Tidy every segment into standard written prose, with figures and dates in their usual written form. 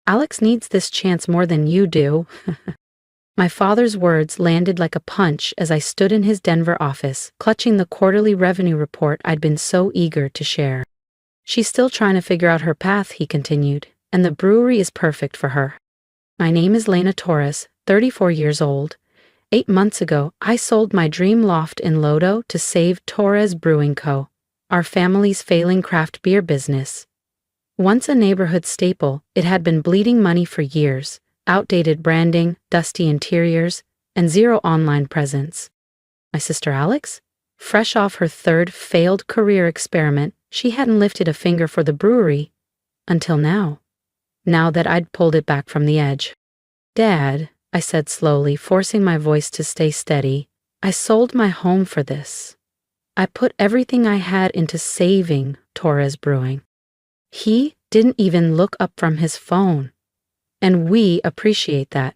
Alex needs this chance more than you do. My father's words landed like a punch as I stood in his Denver office, clutching the quarterly revenue report I'd been so eager to share. She's still trying to figure out her path, he continued, and the brewery is perfect for her. My name is Lena Torres, 34 years old. 8 months ago, I sold my dream loft in Lodo to save Torres Brewing Co., our family's failing craft beer business. Once a neighborhood staple, it had been bleeding money for years. Outdated branding, dusty interiors, and zero online presence. My sister Alex? Fresh off her third failed career experiment, she hadn't lifted a finger for the brewery. Until now. Now that I'd pulled it back from the edge. Dad, I said slowly, forcing my voice to stay steady, I sold my home for this. I put everything I had into saving Torres Brewing. He didn't even look up from his phone. And we appreciate that.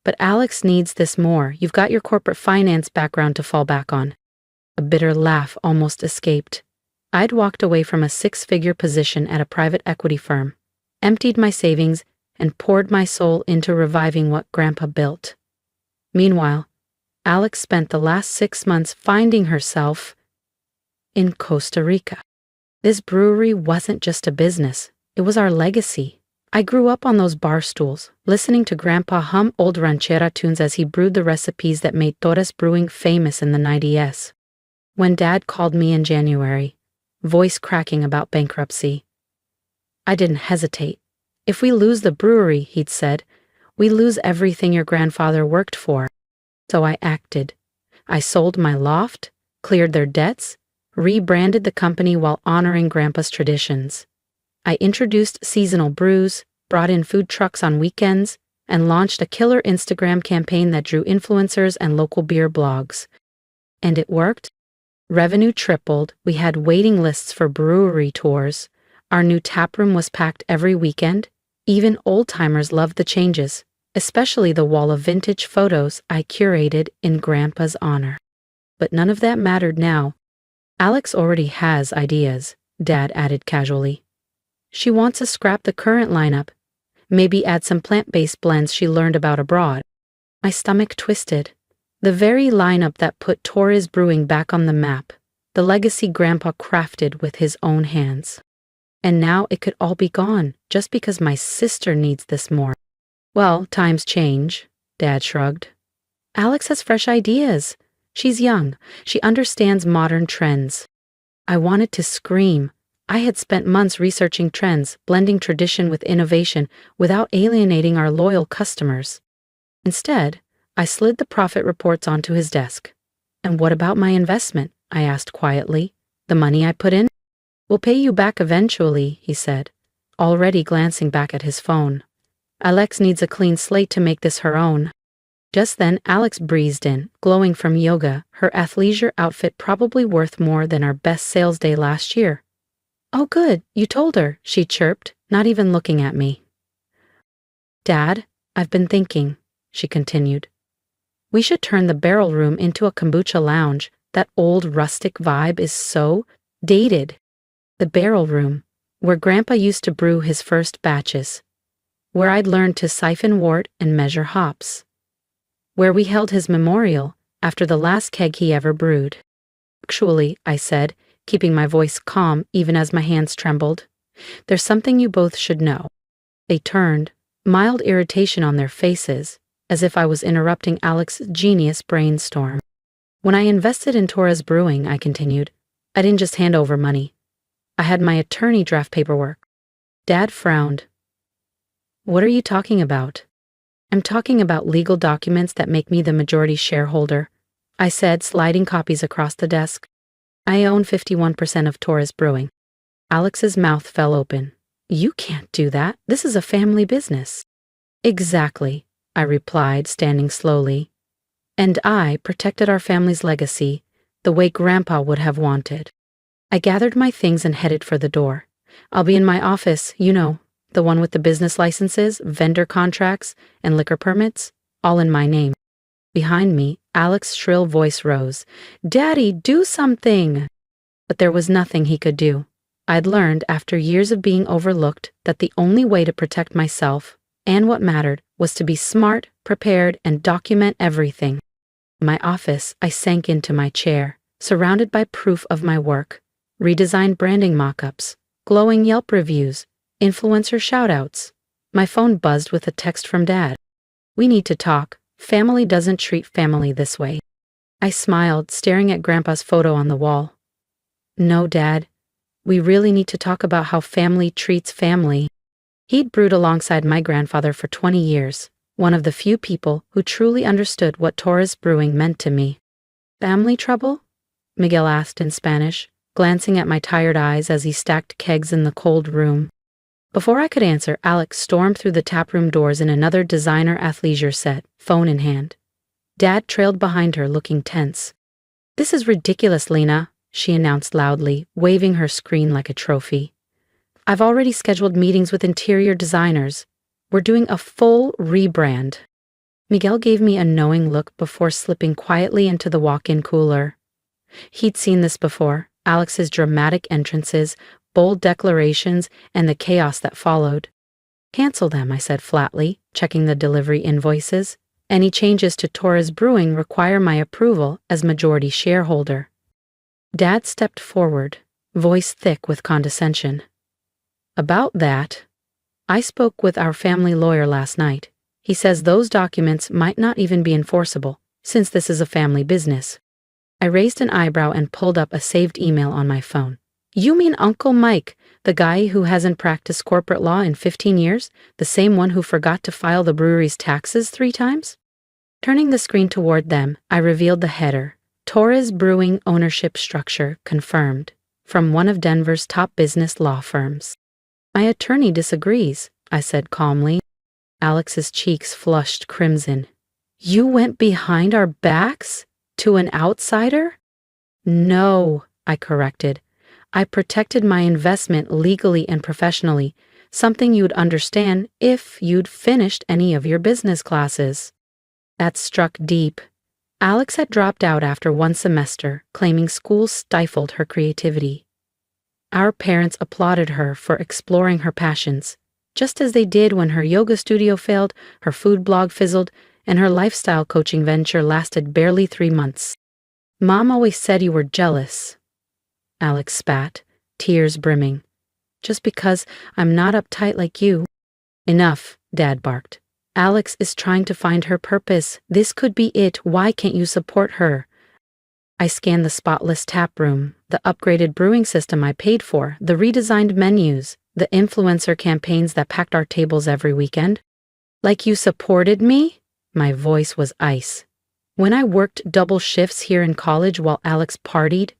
But Alex needs this more. You've got your corporate finance background to fall back on. A bitter laugh almost escaped. I'd walked away from a 6-figure position at a private equity firm, emptied my savings, and poured my soul into reviving what Grandpa built. Meanwhile, Alex spent the last 6 months finding herself in Costa Rica. This brewery wasn't just a business. It was our legacy. I grew up on those bar stools, listening to Grandpa hum old ranchera tunes as he brewed the recipes that made Torres Brewing famous in the 90s. When Dad called me in January, voice cracking about bankruptcy, I didn't hesitate. If we lose the brewery, he'd said, we lose everything your grandfather worked for. So I acted. I sold my loft, cleared their debts, rebranded the company while honoring Grandpa's traditions. I introduced seasonal brews, brought in food trucks on weekends, and launched a killer Instagram campaign that drew influencers and local beer blogs. And it worked. Revenue tripled, we had waiting lists for brewery tours, our new taproom was packed every weekend, even old-timers loved the changes, especially the wall of vintage photos I curated in Grandpa's honor. But none of that mattered now. Alex already has ideas, Dad added casually. She wants to scrap the current lineup, maybe add some plant-based blends she learned about abroad. My stomach twisted. The very lineup that put Torres Brewing back on the map, the legacy Grandpa crafted with his own hands. And now it could all be gone, just because my sister needs this more. Well, times change, Dad shrugged. Alex has fresh ideas. She's young. She understands modern trends. I wanted to scream. I had spent months researching trends, blending tradition with innovation without alienating our loyal customers. Instead, I slid the profit reports onto his desk. And what about my investment? I asked quietly. The money I put in? We'll pay you back eventually, he said, already glancing back at his phone. Alex needs a clean slate to make this her own. Just then, Alex breezed in, glowing from yoga, her athleisure outfit probably worth more than our best sales day last year. Oh good, you told her, she chirped, not even looking at me. Dad, I've been thinking, she continued. We should turn the barrel room into a kombucha lounge. That old rustic vibe is so dated. The barrel room, where Grandpa used to brew his first batches, where I'd learned to siphon wort and measure hops, where we held his memorial after the last keg he ever brewed. Actually, I said, keeping my voice calm even as my hands trembled, there's something you both should know. They turned, mild irritation on their faces, as if I was interrupting Alex's genius brainstorm. When I invested in Torres Brewing, I continued, I didn't just hand over money. I had my attorney draft paperwork. Dad frowned. What are you talking about? I'm talking about legal documents that make me the majority shareholder, I said, sliding copies across the desk. I own 51% of Torres Brewing. Alex's mouth fell open. You can't do that. This is a family business. Exactly, I replied, standing slowly. And I protected our family's legacy the way Grandpa would have wanted. I gathered my things and headed for the door. I'll be in my office, you know, the one with the business licenses, vendor contracts, and liquor permits, all in my name. Behind me, Alex's shrill voice rose. Daddy, do something! But there was nothing he could do. I'd learned after years of being overlooked that the only way to protect myself And what mattered was to be smart, prepared, and document everything. In my office, I sank into my chair, surrounded by proof of my work, redesigned branding mock-ups, glowing Yelp reviews, influencer shout-outs. My phone buzzed with a text from Dad. "We need to talk. Family doesn't treat family this way." I smiled, staring at Grandpa's photo on the wall. "No, Dad. We really need to talk about how family treats family." He'd brewed alongside my grandfather for 20 years, one of the few people who truly understood what Torres brewing meant to me. "Family trouble?" Miguel asked in Spanish, glancing at my tired eyes as he stacked kegs in the cold room. Before I could answer, Alex stormed through the taproom doors in another designer athleisure set, phone in hand. Dad trailed behind her, looking tense. "This is ridiculous, Lena," she announced loudly, waving her screen like a trophy. "I've already scheduled meetings with interior designers. We're doing a full rebrand." Miguel gave me a knowing look before slipping quietly into the walk-in cooler. He'd seen this before, Alex's dramatic entrances, bold declarations, and the chaos that followed. "Cancel them," I said flatly, checking the delivery invoices. "Any changes to Torres Brewing require my approval as majority shareholder." Dad stepped forward, voice thick with condescension. "About that, I spoke with our family lawyer last night. He says those documents might not even be enforceable, since this is a family business." I raised an eyebrow and pulled up a saved email on my phone. "You mean Uncle Mike, the guy who hasn't practiced corporate law in 15 years, the same one who forgot to file the brewery's taxes 3 times? Turning the screen toward them, I revealed the header, "Torres Brewing Ownership Structure Confirmed," from one of Denver's top business law firms. "My attorney disagrees," I said calmly. Alex's cheeks flushed crimson. "You went behind our backs? To an outsider?" "No," I corrected. "I protected my investment legally and professionally, something you'd understand if you'd finished any of your business classes." That struck deep. Alex had dropped out after 1 semester, claiming school stifled her creativity. Our parents applauded her for exploring her passions, just as they did when her yoga studio failed, her food blog fizzled, and her lifestyle coaching venture lasted barely 3 months. "Mom always said you were jealous." Alex spat, tears brimming. "Just because I'm not uptight like you." "Enough," Dad barked. "Alex is trying to find her purpose. This could be it. Why can't you support her?" I scanned the spotless tap room, the upgraded brewing system I paid for, the redesigned menus, the influencer campaigns that packed our tables every weekend. "Like you supported me?" My voice was ice. "When I worked double shifts here in college while Alex partied?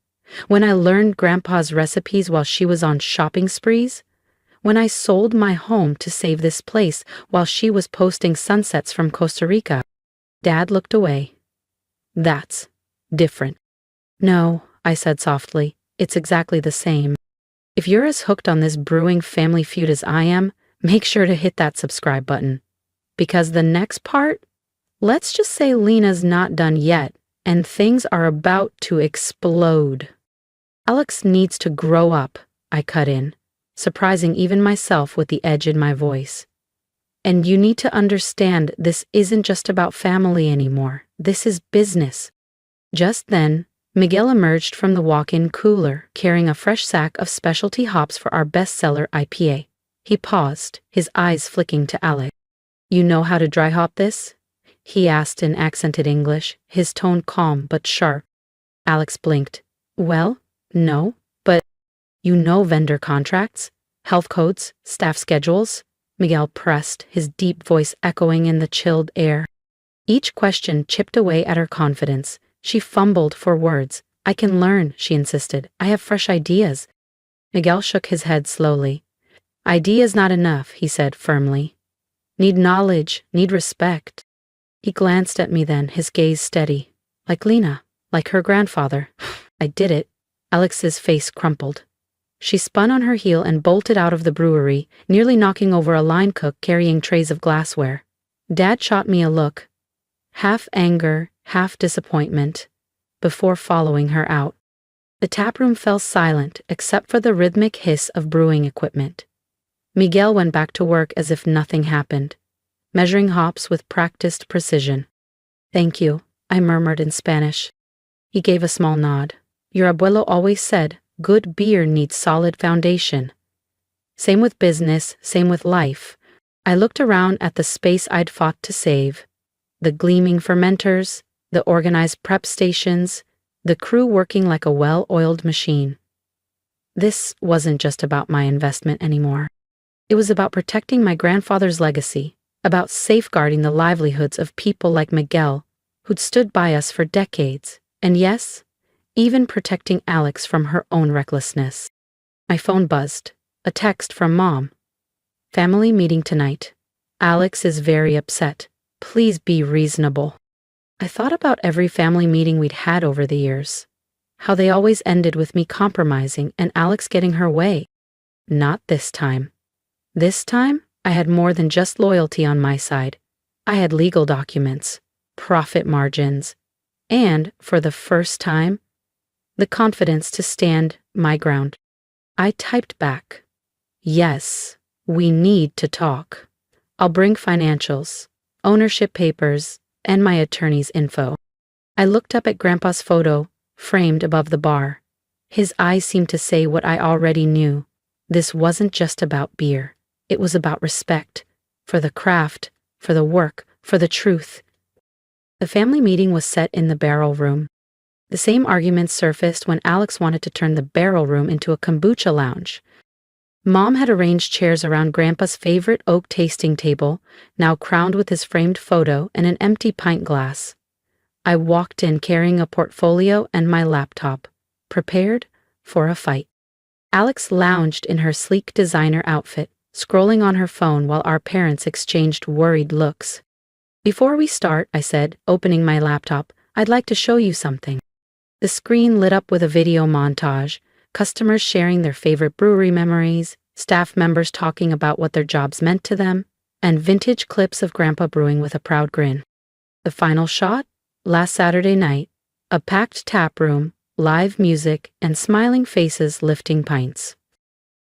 When I learned Grandpa's recipes while she was on shopping sprees? When I sold my home to save this place while she was posting sunsets from Costa Rica?" Dad looked away. "That's different." "No," I said softly, "it's exactly the same. If you're as hooked on this brewing family feud as I am, make sure to hit that subscribe button. Because the next part, let's just say Lena's not done yet, and things are about to explode." "Alex needs to grow up," I cut in, surprising even myself with the edge in my voice. "And you need to understand this isn't just about family anymore. This is business." Just then, Miguel emerged from the walk-in cooler, carrying a fresh sack of specialty hops for our bestseller IPA. He paused, his eyes flicking to Alex. "You know how to dry hop this?" he asked in accented English, his tone calm but sharp. Alex blinked. "Well, no, but you know vendor contracts, health codes, staff schedules?" Miguel pressed, his deep voice echoing in the chilled air. Each question chipped away at her confidence. She fumbled for words. "I can learn," she insisted. "I have fresh ideas." Miguel shook his head slowly. "Idea's not enough," he said firmly. "Need knowledge, need respect." He glanced at me then, his gaze steady. "Like Lena, like her grandfather." I did it. Alex's face crumpled. She spun on her heel and bolted out of the brewery, nearly knocking over a line cook carrying trays of glassware. Dad shot me a look, half anger, half disappointment, before following her out. The taproom fell silent except for the rhythmic hiss of brewing equipment. Miguel went back to work as if nothing happened. measuring hops with practiced precision. "Thank you," I murmured in Spanish. He gave a small nod. "Your abuelo always said, good beer needs solid foundation." Same with business, same with life. I looked around at the space I'd fought to save. The gleaming fermenters, the organized prep stations, the crew working like a well-oiled machine. This wasn't just about my investment anymore. It was about protecting my grandfather's legacy, about safeguarding the livelihoods of people like Miguel, who'd stood by us for decades, and yes, even protecting Alex from her own recklessness. My phone buzzed. A text from Mom. "Family meeting tonight. Alex is very upset. Please be reasonable." I thought about every family meeting we'd had over the years. How they always ended with me compromising and Alex getting her way. Not this time. This time, I had more than just loyalty on my side. I had legal documents, profit margins, and, for the first time, the confidence to stand my ground. I typed back, "Yes, we need to talk. I'll bring financials, ownership papers, and my attorney's info." I looked up at Grandpa's photo, framed above the bar. His eyes seemed to say what I already knew. This wasn't just about beer. It was about respect, for the craft, for the work, for the truth. The family meeting was set in the barrel room. The same arguments surfaced when Alex wanted to turn the barrel room into a kombucha lounge. Mom had arranged chairs around Grandpa's favorite oak tasting table, now crowned with his framed photo and an empty pint glass. I walked in carrying a portfolio and my laptop, prepared for a fight. Alex lounged in her sleek designer outfit, scrolling on her phone while our parents exchanged worried looks. "Before we start," I said, opening my laptop, "I'd like to show you something." The screen lit up with a video montage, customers sharing their favorite brewery memories, staff members talking about what their jobs meant to them, and vintage clips of Grandpa brewing with a proud grin. The final shot? Last Saturday night, a packed tap room, live music, and smiling faces lifting pints.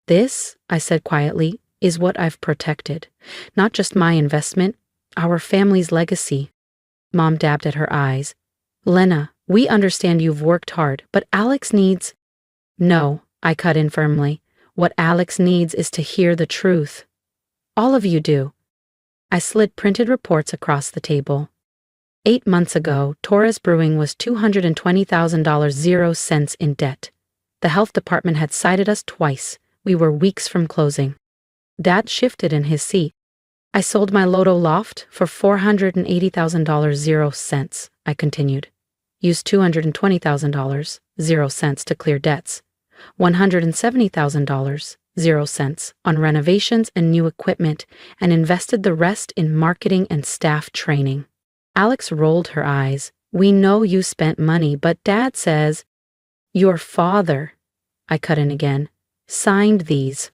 "This," I said quietly, "is what I've protected. Not just my investment, our family's legacy." Mom dabbed at her eyes. "Lena, we understand you've worked hard, but Alex needs—" "No," I cut in firmly. "What Alex needs is to hear the truth. All of you do." I slid printed reports across the table. 8 months ago, Torres Brewing was $220,000 0 in debt. The health department had cited us twice. We were weeks from closing. Dad shifted in his seat. "I sold my Lodo loft for $480,000 0, I continued. "Used $220,000 0 to clear debts. $170,000 0 on renovations and new equipment, and invested the rest in marketing and staff training." Alex rolled her eyes. "We know you spent money, but Dad says—" "Your father," I cut in again, "signed these."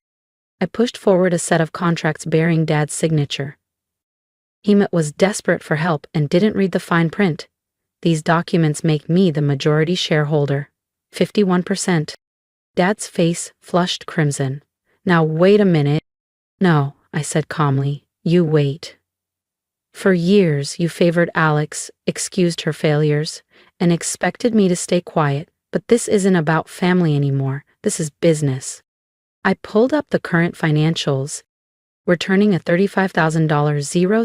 I pushed forward a set of contracts bearing Dad's signature. Hemet was desperate for help and didn't read the fine print. "These documents make me the majority shareholder. 51%. Dad's face flushed crimson. "Now wait a minute." "No," I said calmly, "you wait. For years, you favored Alex, excused her failures, and expected me to stay quiet, but this isn't about family anymore. This is business." I pulled up the current financials. We're turning a $35,000 0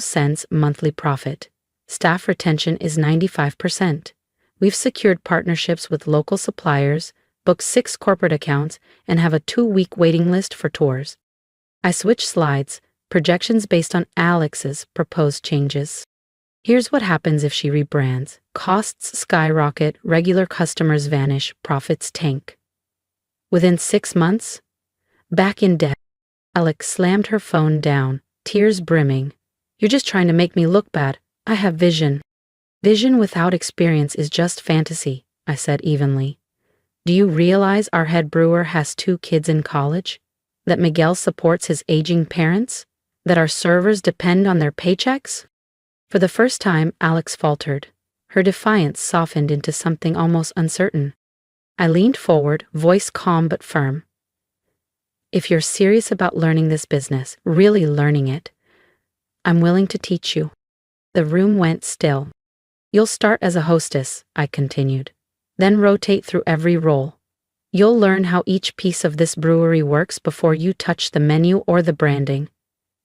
monthly profit. Staff retention is 95%. We've secured partnerships with local suppliers, booked 6 corporate accounts, and have a 2-week waiting list for tours. I switched slides, projections based on Alex's proposed changes. Here's what happens if she rebrands. Costs skyrocket, regular customers vanish, profits tank. Within 6 months, back in debt. Alex slammed her phone down, tears brimming. "You're just trying to make me look bad. I have vision." "Vision without experience is just fantasy," I said evenly. "Do you realize our head brewer has 2 kids in college? That Miguel supports his aging parents? That our servers depend on their paychecks?" For the first time, Alex faltered. Her defiance softened into something almost uncertain. I leaned forward, voice calm but firm. "If you're serious about learning this business, really learning it, I'm willing to teach you. The room went still. You'll start as a hostess, I continued. Then rotate through every role. You'll learn how each piece of this brewery works before you touch the menu or the branding.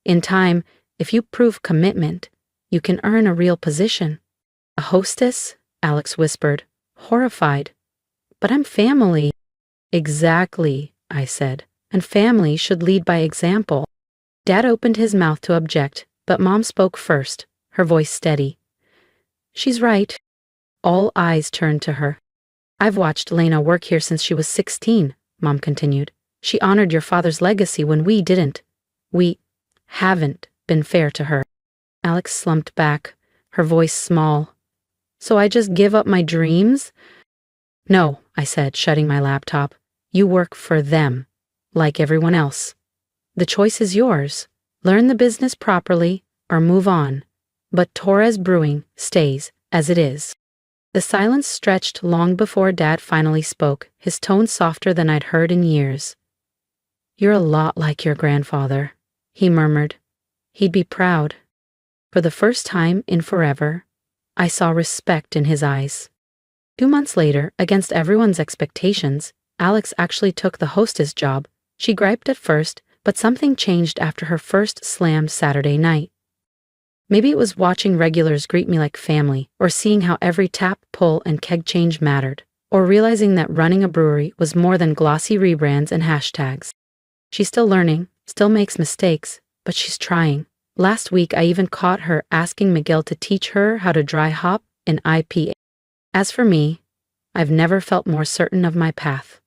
In time, if you prove commitment, you can earn a real position. A hostess? Alex whispered, horrified. But I'm family. Exactly, I said, and family should lead by example. Dad opened his mouth to object, but Mom spoke first, her voice steady. She's right. All eyes turned to her. I've watched Lena work here since she was 16, Mom continued. She honored your father's legacy when we didn't. We haven't been fair to her. Alex slumped back, her voice small. So I just give up my dreams? No, I said, shutting my laptop. You work for them, like everyone else. The choice is yours. Learn the business properly or move on. But Torres Brewing stays as it is. The silence stretched long before Dad finally spoke, his tone softer than I'd heard in years. You're a lot like your grandfather, he murmured. He'd be proud. For the first time in forever, I saw respect in his eyes. 2 months later, against everyone's expectations, Alex actually took the hostess job. She griped at first, but something changed after her first slammed Saturday night. Maybe it was watching regulars greet me like family, or seeing how every tap, pull, and keg change mattered, or realizing that running a brewery was more than glossy rebrands and hashtags. She's still learning, still makes mistakes, but she's trying. Last week, I even caught her asking Miguel to teach her how to dry hop an IPA. As for me, I've never felt more certain of my path.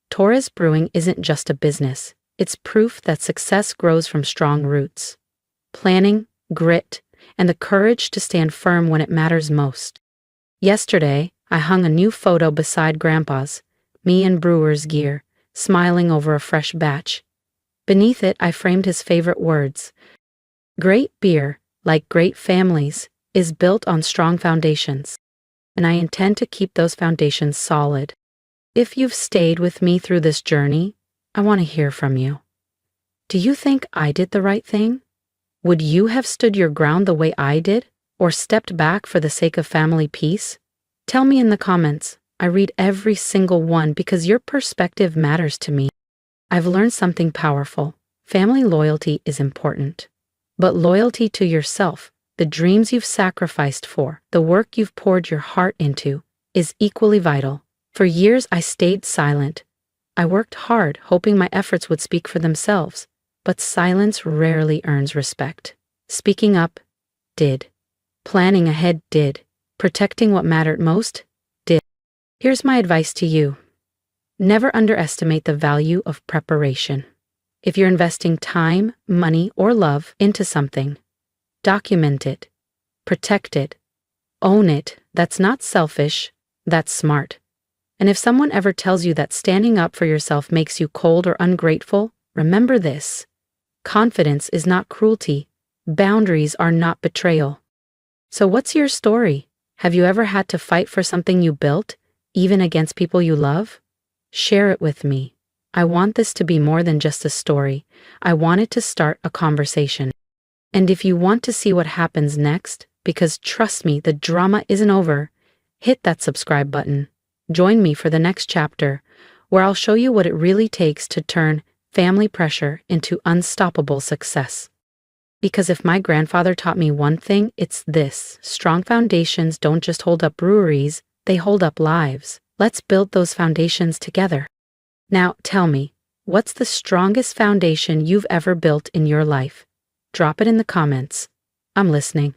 Torres Brewing isn't just a business. It's proof that success grows from strong roots. Planning, grit, and the courage to stand firm when it matters most. Yesterday, I hung a new photo beside Grandpa's, me in brewer's gear, smiling over a fresh batch. Beneath it, I framed his favorite words. Great beer, like great families, is built on strong foundations, and I intend to keep those foundations solid. If you've stayed with me through this journey, I want to hear from you. Do you think I did the right thing? Would you have stood your ground the way I did, or stepped back for the sake of family peace? Tell me in the comments. I read every single one because your perspective matters to me. I've learned something powerful. Family loyalty is important. But loyalty to yourself, the dreams you've sacrificed for, the work you've poured your heart into, is equally vital. For years I stayed silent. I worked hard, hoping my efforts would speak for themselves. But silence rarely earns respect. Speaking up did. Planning ahead did. Protecting what mattered most did. Here's my advice to you. Never underestimate the value of preparation. If you're investing time, money, or love into something, document it. Protect it. Own it. That's not selfish. That's smart. And if someone ever tells you that standing up for yourself makes you cold or ungrateful, remember this. Confidence is not cruelty. Boundaries are not betrayal. So what's your story? Have you ever had to fight for something you built, even against people you love? Share it with me. I want this to be more than just a story. I want it to start a conversation. And if you want to see what happens next, because trust me, the drama isn't over, hit that subscribe button. Join me for the next chapter, where I'll show you what it really takes to turn family pressure into unstoppable success. Because if my grandfather taught me one thing, it's this. Strong foundations don't just hold up breweries, they hold up lives. Let's build those foundations together. Now, tell me, what's the strongest foundation you've ever built in your life? Drop it in the comments. I'm listening.